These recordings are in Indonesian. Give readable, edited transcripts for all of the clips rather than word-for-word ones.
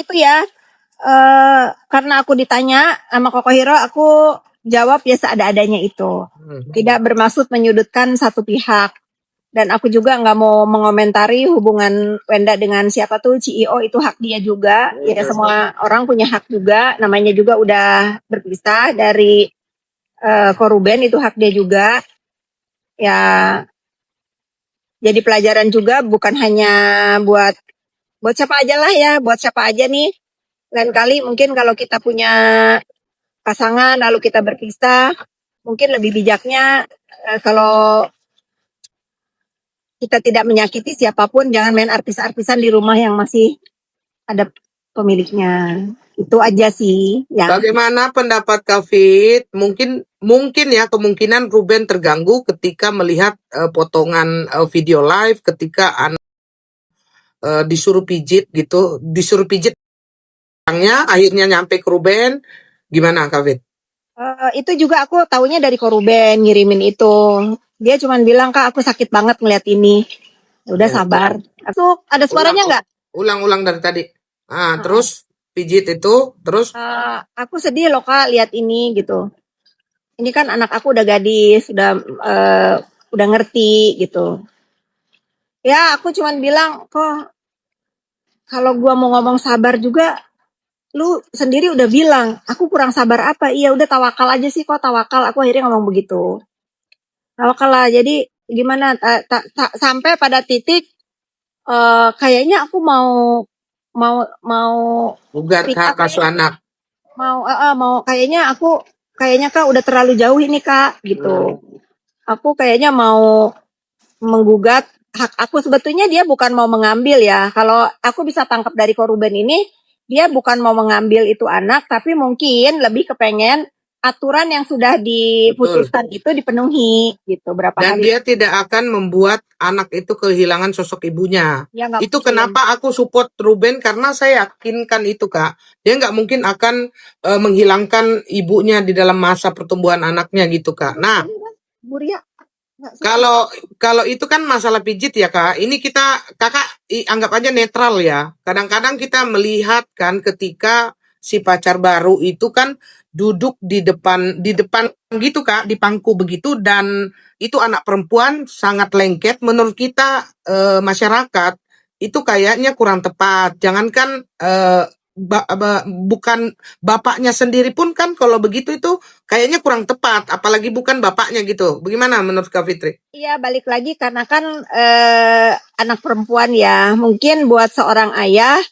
itu ya, karena aku ditanya sama Koko Hiro, aku jawab ya seada-adanya itu. Tidak bermaksud menyudutkan satu pihak. Dan aku juga nggak mau mengomentari hubungan Wenda dengan siapa tuh CEO, itu hak dia juga. Ya semua orang punya hak juga. Namanya juga udah berpisah dari Koruben, itu hak dia juga. Ya jadi pelajaran juga, bukan hanya buat siapa aja lah ya, buat siapa aja nih. Lain kali mungkin kalau kita punya pasangan lalu kita berpisah, mungkin lebih bijaknya kalau kita tidak menyakiti siapapun, jangan main artis-artisan di rumah yang masih ada pemiliknya. Itu aja sih ya. Bagaimana pendapat Kak Fit? Mungkin ya kemungkinan Ruben terganggu ketika melihat potongan video live ketika anak disuruh pijit gitu, disuruh pijit orangnya, akhirnya nyampe ke Ruben. Gimana Kak Fit? Itu juga aku taunya dari Koruben ngirimin itu. Dia cuma bilang, Kak aku sakit banget ngeliat ini. Udah sabar. Aku ada suaranya nggak? Ulang dari tadi. Terus pijit itu, terus aku sedih loh Kak lihat ini gitu. Ini kan anak aku udah gadis, udah ngerti gitu. Ya aku cuman bilang, kok kalau gua mau ngomong sabar juga, lu sendiri udah bilang, aku kurang sabar apa? Iya udah tawakal aja sih, kok tawakal. Aku akhirnya ngomong begitu. Tawakal lah. Jadi gimana? Sampai pada titik kayaknya aku mau gugat hak asuh anak. mau kayaknya Kak udah terlalu jauh ini Kak gitu. Aku kayaknya mau menggugat hak aku. Sebetulnya dia bukan mau mengambil ya. Kalau aku bisa tangkap dari Koruben ini, dia bukan mau mengambil itu anak, tapi mungkin lebih kepengen aturan yang sudah diputuskan itu dipenuhi gitu berapa Dan hari. dia tidak akan membuat anak itu kehilangan sosok ibunya. Ya, itu kenapa aku support Ruben, karena saya yakinkan itu Kak. Dia nggak mungkin akan menghilangkan ibunya di dalam masa pertumbuhan anaknya gitu Kak. Nah, Buria, kalau itu kan masalah pijit ya Kak. Ini Kakak anggap aja netral ya. Kadang-kadang kita melihat kan ketika si pacar baru itu kan duduk di depan gitu Kak, di pangku begitu, dan itu anak perempuan sangat lengket. Menurut kita masyarakat itu kayaknya kurang tepat. Jangankan bukan bapaknya sendiri pun kan kalau begitu itu kayaknya kurang tepat, apalagi bukan bapaknya gitu. Bagaimana menurut Kak Fitri? Iya, balik lagi karena kan anak perempuan ya. Mungkin buat seorang ayah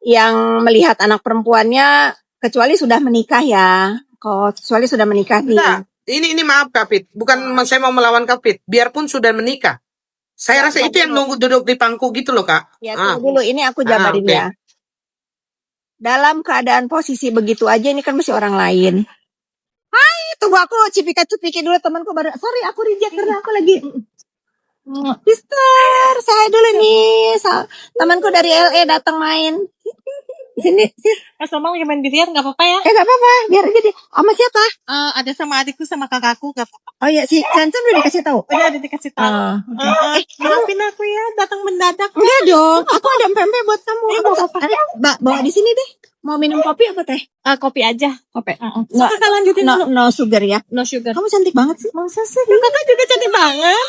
yang melihat anak perempuannya, kecuali sudah menikah ya. Kecuali sudah menikah nih. Nah, ini maaf Kak Fit, bukan saya mau melawan Kak Fit, biarpun sudah menikah. Saya rasa itu yang nunggu duduk di pangku gitu loh Kak. Ya tunggu dulu, ini aku jabarin ya. Dalam keadaan posisi begitu aja, ini kan masih orang lain. Hai, tunggu aku cipika-cipiki dulu temanku baru. Sorry, aku reject karena aku lagi. Sister, saya dulu nih. Temanku dari LA datang main. Sini, sis. Mama lagi main biliar, nggak apa-apa ya? Nggak apa-apa, biar aja deh. Sama siapa? Ada sama adikku sama kakakku, nggak apa-apa. Oh iya, si Sansan udah dikasih tahu. Udah dikasih tahu. Maafin aku ya, datang mendadak. Enggak dong, aku ada pempek buat kamu. Bawa di sini deh. Mau minum kopi apa teh? Kopi aja. Kopi. Kakak lanjutin dulu. No sugar ya. No sugar. Kamu cantik banget sih. Masa sih? Kakak juga cantik banget.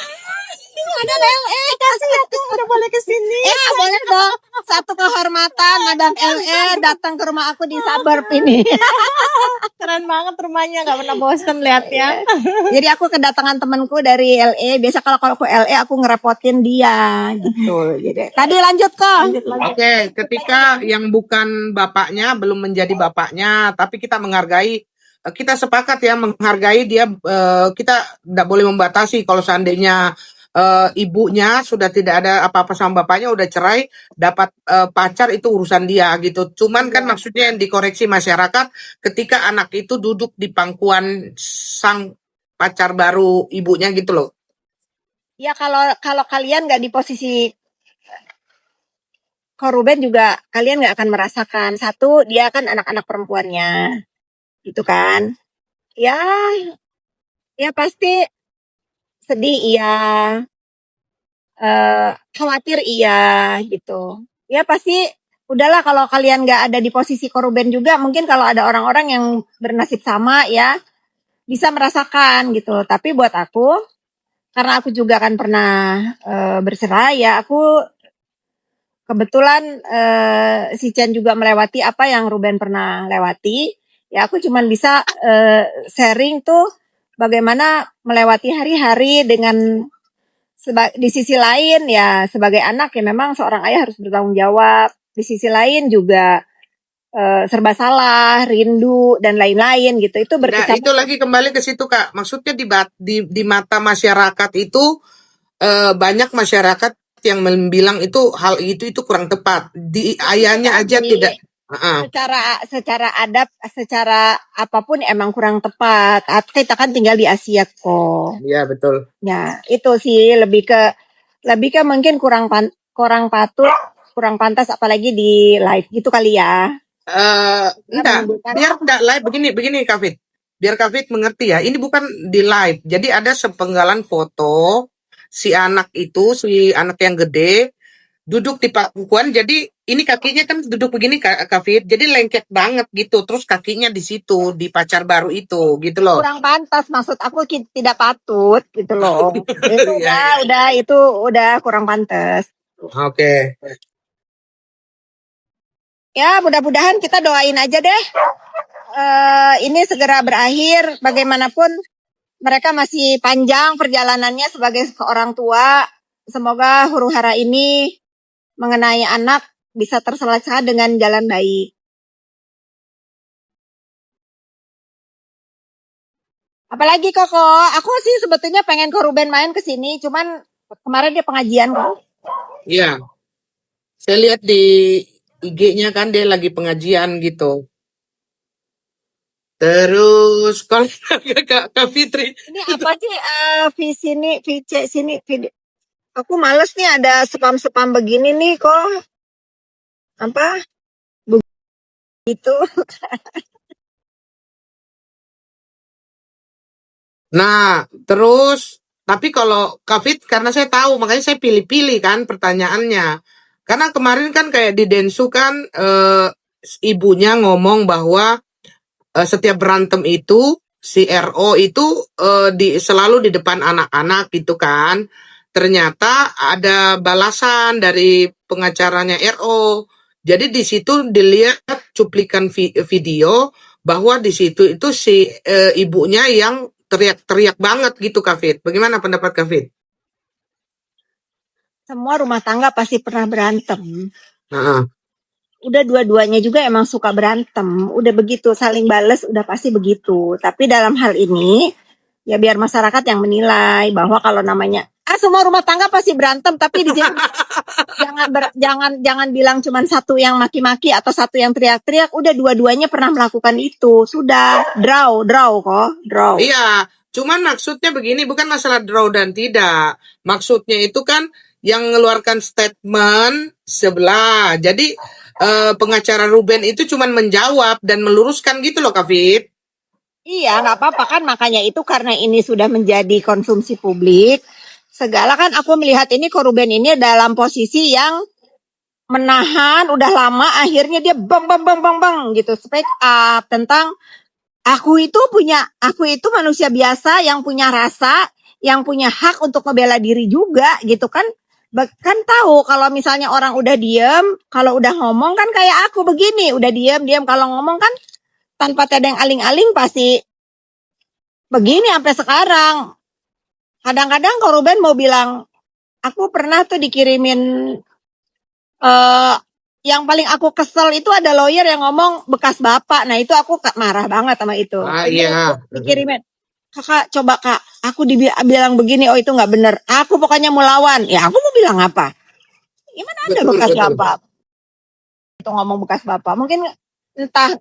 Madam LA, kasih aku udah boleh kesini. Boleh dong. Satu kehormatan Madam LA datang ke rumah aku di suburb ini. Keren banget rumahnya, nggak pernah bosan lihat ya. Jadi aku kedatangan temanku dari LA. Biasa kalau ke LA aku ngerepotin dia gitu. Jadi tadi lanjut kok. Oke, ketika yang bukan bapaknya belum menjadi bapaknya, tapi kita menghargai, kita sepakat ya menghargai dia. Kita tidak boleh membatasi kalau seandainya ibunya sudah tidak ada apa-apa sama bapaknya, udah cerai, dapat pacar, itu urusan dia gitu. Cuman kan maksudnya yang dikoreksi masyarakat ketika anak itu duduk di pangkuan sang pacar baru ibunya gitu loh. Ya kalau kalian nggak di posisi Koruben juga kalian nggak akan merasakan. Satu, dia kan anak-anak perempuannya, gitu kan? Ya pasti sedih iya, khawatir iya gitu. Ya pasti udahlah kalau kalian nggak ada di posisi Koruben juga, mungkin kalau ada orang-orang yang bernasib sama ya bisa merasakan gitu. Tapi buat aku, karena aku juga kan pernah bercerai ya, aku kebetulan si Chen juga melewati apa yang Ruben pernah lewati. Ya aku cuman bisa sharing tuh bagaimana melewati hari-hari dengan di sisi lain ya sebagai anak ya memang seorang ayah harus bertanggung jawab. Di sisi lain juga serba salah, rindu dan lain-lain gitu. Itu Nah, berkecamuk. itu lagi kembali ke situ Kak. Maksudnya di mata masyarakat itu banyak masyarakat yang bilang itu hal itu kurang tepat. Di ayahnya aja Tadi tidak. Heeh. secara adab, secara apapun emang kurang tepat. Kita kan tinggal di Asia kok. Iya betul. Ya, itu sih lebih ke mungkin kurang patut, kurang pantas apalagi di live gitu kali ya. Enggak, biar enggak live begini Kak Fit. Biar Kak Fit mengerti ya. Ini bukan di live. Jadi ada sepenggalan foto si anak yang gede duduk di pangkuan. Jadi ini kakinya kan duduk begini Kak Fit. Jadi lengket banget gitu. Terus kakinya di situ di pacar baru itu gitu loh. Kurang pantas maksud aku tidak patut gitu loh. Itu Iya, itu udah kurang pantas. Oke. Ya, mudah-mudahan kita doain aja deh. Ini segera berakhir. Bagaimanapun mereka masih panjang perjalanannya sebagai seorang tua. Semoga huru hara ini mengenai anak bisa terselesaikan dengan jalan baik. Apalagi Koko, aku sih sebetulnya pengen ke Ruben main ke sini, cuman kemarin dia pengajian kok. Iya. Saya lihat di IG-nya kan dia lagi pengajian gitu. Terus kalau Kak Fitri, Ini apa sih VC sini video. Aku males nih ada spam-spam begini nih kok. Apa? Begitu. nah terus tapi kalau Kak Fit karena saya tahu makanya saya pilih-pilih kan pertanyaannya. Karena kemarin kan kayak di Densu kan ibunya ngomong bahwa setiap berantem itu si RO itu selalu di depan anak-anak gitu kan. Ternyata ada balasan dari pengacaranya RO. Jadi di situ dilihat cuplikan video bahwa di situ itu si ibunya yang teriak-teriak banget gitu Kak Fit. Bagaimana pendapat Kak Fit? Semua rumah tangga pasti pernah berantem. Heeh. Udah dua-duanya juga emang suka berantem. Udah begitu saling bales udah pasti begitu. Tapi dalam hal ini ya biar masyarakat yang menilai bahwa kalau namanya semua rumah tangga pasti berantem tapi di sini jangan bilang cuma satu yang maki-maki atau satu yang teriak-teriak. Udah dua-duanya pernah melakukan itu. Sudah draw kok, draw. Iya, cuman maksudnya begini, bukan masalah draw dan tidak. Maksudnya itu kan yang mengeluarkan statement sebelah. Jadi pengacara Ruben itu cuman menjawab dan meluruskan gitu loh, Kak Fit. Iya, nggak apa-apa kan makanya itu karena ini sudah menjadi konsumsi publik. Segala kan aku melihat ini Ruben ini dalam posisi yang menahan udah lama akhirnya dia bang gitu speak up tentang aku itu manusia biasa yang punya rasa, yang punya hak untuk membela diri juga gitu kan. Kan tahu kalau misalnya orang udah diem, kalau udah ngomong kan kayak aku begini, udah diem kalau ngomong kan tanpa tedeng aling-aling pasti begini sampai sekarang. Kadang-kadang kalau Ruben mau bilang, aku pernah tuh dikirimin yang paling aku kesel itu ada lawyer yang ngomong bekas bapak. Nah itu aku marah banget sama itu. Iya. Dikirimin, kakak coba kak, aku bilang begini, oh itu nggak bener. Aku pokoknya mau lawan. Ya aku mau bilang apa? Gimana ada bekas bapak? Itu ngomong bekas bapak. Mungkin entah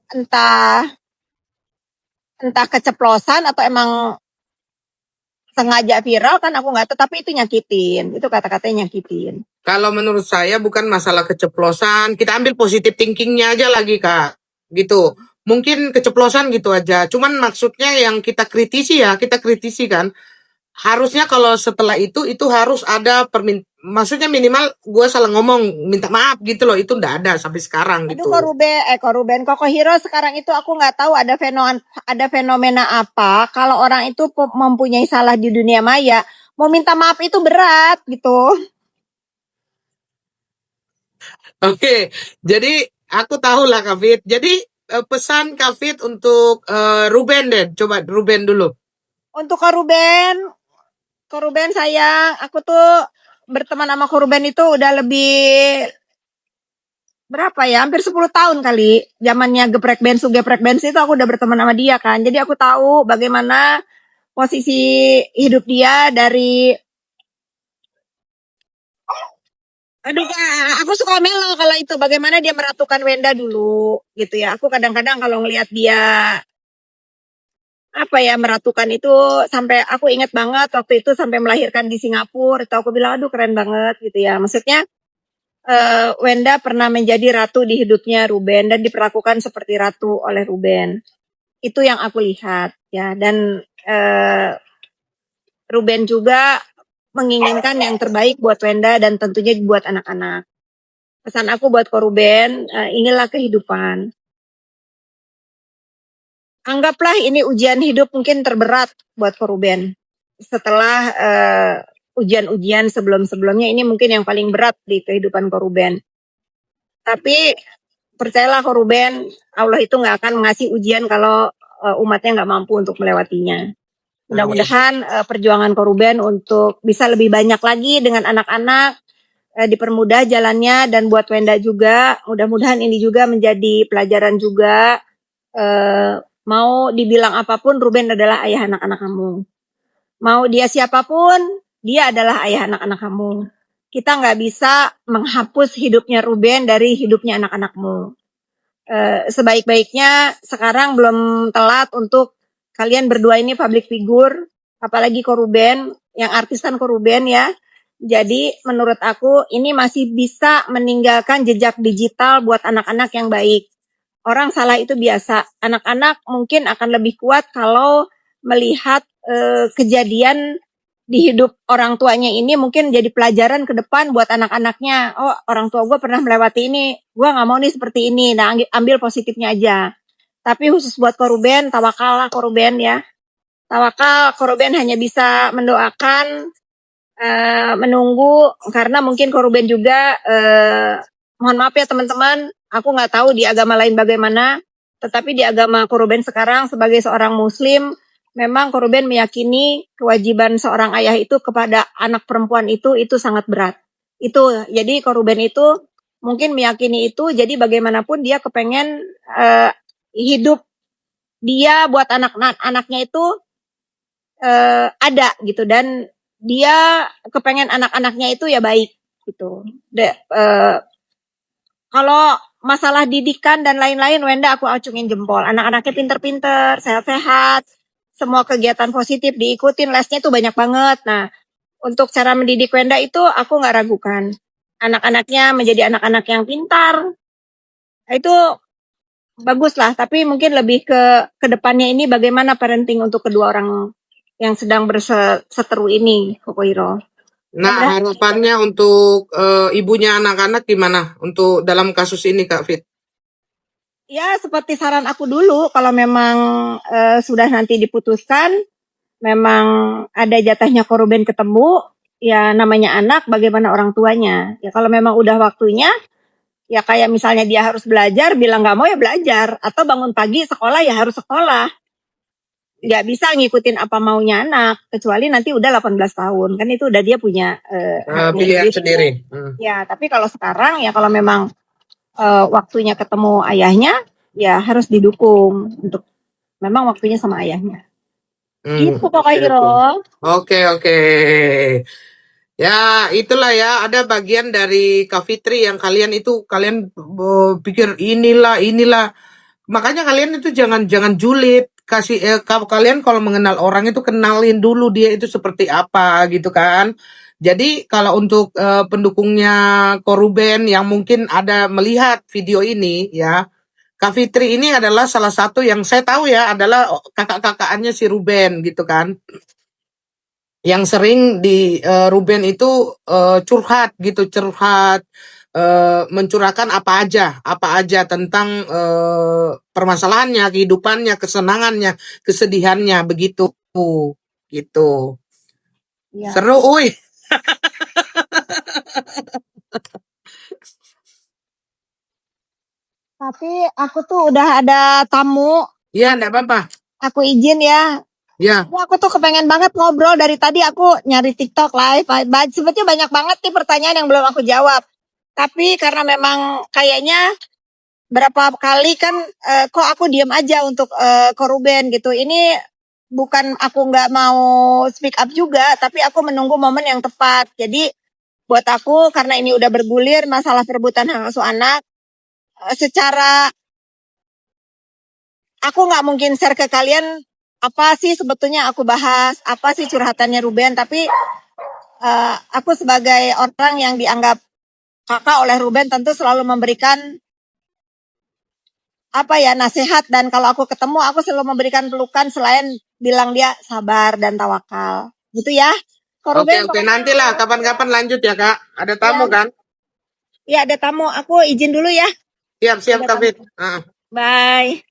keceplosan atau emang sengaja viral kan aku nggak tahu, tapi itu nyakitin. Itu kata-katanya nyakitin. Kalau menurut saya bukan masalah keceplosan, kita ambil positif thinkingnya aja lagi Kak, gitu. Mungkin keceplosan gitu aja. Cuman maksudnya yang kita kritisi kan. Harusnya kalau setelah itu harus ada maksudnya minimal gue salah ngomong, minta maaf gitu loh. Itu nggak ada sampai sekarang Aduh, gitu. Koruben, Koko Hiro sekarang itu aku nggak tahu ada fenomena apa. Kalau orang itu mempunyai salah di dunia maya, mau minta maaf itu berat gitu. Oke, jadi aku tahu lah Kak Fit. Jadi pesan Kak Fit untuk Ruben deh. Coba Ruben dulu. Untuk Koruben sayang, aku tuh berteman sama Koruben itu udah lebih berapa ya? Hampir 10 tahun kali. Zamannya geprek bensu itu aku udah berteman sama dia kan. Jadi aku tahu bagaimana posisi hidup dia dari aduh Kak, aku suka melo kalau itu bagaimana dia meratukan Wenda dulu gitu ya. Aku kadang-kadang kalau ngelihat dia apa ya meratukan itu sampai aku ingat banget waktu itu sampai melahirkan di Singapura itu aku bilang aduh keren banget gitu ya. Maksudnya Wenda pernah menjadi ratu di hidupnya Ruben dan diperlakukan seperti ratu oleh Ruben. Itu yang aku lihat ya dan Ruben juga menginginkan yang terbaik buat Wenda dan tentunya buat anak-anak. Pesan aku buat Ruben, inilah kehidupan. Anggaplah ini ujian hidup mungkin terberat buat Ruben. Setelah ujian-ujian sebelum-sebelumnya ini mungkin yang paling berat di kehidupan Ruben. Tapi percayalah Ruben, Allah itu nggak akan ngasih ujian kalau umatnya nggak mampu untuk melewatinya. Mudah-mudahan perjuangan Ruben untuk bisa lebih banyak lagi dengan anak-anak dipermudah jalannya dan buat Wenda juga. Mudah-mudahan ini juga menjadi pelajaran juga. Mau dibilang apapun, Ruben adalah ayah anak-anak kamu. Mau dia siapapun, dia adalah ayah anak-anak kamu. Kita nggak bisa menghapus hidupnya Ruben dari hidupnya anak-anakmu. Sebaik-baiknya sekarang belum telat untuk kalian berdua ini public figure, apalagi Ruben, yang artis kan Ruben ya. Jadi menurut aku ini masih bisa meninggalkan jejak digital buat anak-anak yang baik. Orang salah itu biasa. Anak-anak mungkin akan lebih kuat kalau melihat kejadian di hidup orang tuanya ini mungkin jadi pelajaran ke depan buat anak-anaknya. Oh, orang tua gue pernah melewati ini. Gue gak mau nih seperti ini. Nah, ambil positifnya aja. Tapi khusus buat Ruben, tawakal lah Ruben ya. Tawakal, Ruben hanya bisa mendoakan, menunggu. Karena mungkin Ruben juga, mohon maaf ya teman-teman, aku nggak tahu di agama lain bagaimana, tetapi di agama Ruben sekarang sebagai seorang muslim, memang Ruben meyakini kewajiban seorang ayah itu kepada anak perempuan itu sangat berat. Itu jadi Ruben itu mungkin meyakini itu, jadi bagaimanapun dia kepengen hidup dia buat anak-anaknya itu ada gitu dan dia kepengen anak-anaknya itu ya baik gitu. Kalau masalah didikan dan lain-lain, Wenda aku acungin jempol. Anak-anaknya pinter-pinter, sehat-sehat, semua kegiatan positif diikutin, lesnya tuh banyak banget. Nah, untuk cara mendidik Wenda itu aku nggak ragukan. Anak-anaknya menjadi anak-anak yang pintar, itu bagus lah. Tapi mungkin lebih ke depannya ini bagaimana parenting untuk kedua orang yang sedang berseteru ini, Kokohiro. Nah, harapannya untuk ibunya anak-anak gimana untuk dalam kasus ini Kak Fit? Ya, seperti saran aku dulu, kalau memang sudah nanti diputuskan, memang ada jatahnya Ruben ketemu, ya namanya anak, bagaimana orang tuanya. Ya kalau memang udah waktunya, ya kayak misalnya dia harus belajar, bilang nggak mau ya belajar. Atau bangun pagi sekolah ya harus sekolah. Nggak bisa ngikutin apa maunya anak, kecuali nanti udah 18 tahun. Kan itu udah dia punya pilihan sendiri. Ya, tapi kalau sekarang ya kalau memang waktunya ketemu ayahnya, ya harus didukung untuk memang waktunya sama ayahnya. Gitu pokoknya Oke. Ya, itulah ya, ada bagian dari Kak Fitri yang kalian pikir inilah. Makanya kalian itu jangan julid. Kalian kalau mengenal orang itu kenalin dulu dia itu seperti apa gitu kan. Jadi kalau untuk pendukungnya Ruben yang mungkin ada melihat video ini ya, Kak Fitri ini adalah salah satu yang saya tahu ya adalah kakak-kakakannya si Ruben gitu kan. yang sering di Ruben itu curhat gitu, mencurahkan apa aja tentang permasalahannya, kehidupannya, kesenangannya, kesedihannya, begitu, gitu. Ya. Seru, uy. Tapi aku tuh udah ada tamu, Iya, enggak apa-apa. aku izin ya. Ya, Ya, aku tuh kepengen banget ngobrol dari tadi aku nyari TikTok live. Sebetulnya banyak banget nih pertanyaan yang belum aku jawab. Tapi karena memang kayaknya berapa kali kan kok aku diam aja untuk ke Ruben gitu. Ini bukan aku nggak mau speak up juga, tapi aku menunggu momen yang tepat. Jadi buat aku karena ini udah bergulir masalah perebutan hak asuh anak, secara aku nggak mungkin share ke kalian apa sih sebetulnya aku bahas, apa sih curhatannya Ruben, tapi aku sebagai orang yang dianggap kakak oleh Ruben tentu selalu memberikan apa ya nasihat, dan kalau aku ketemu aku selalu memberikan pelukan selain bilang dia sabar dan tawakal. Gitu ya. Kak oke, Ruben, nantilah kapan-kapan lanjut ya, Kak. Ada tamu ya, kan? ya ada tamu. Aku izin dulu ya. Siap, Ada Kak tamu. Fit. Bye.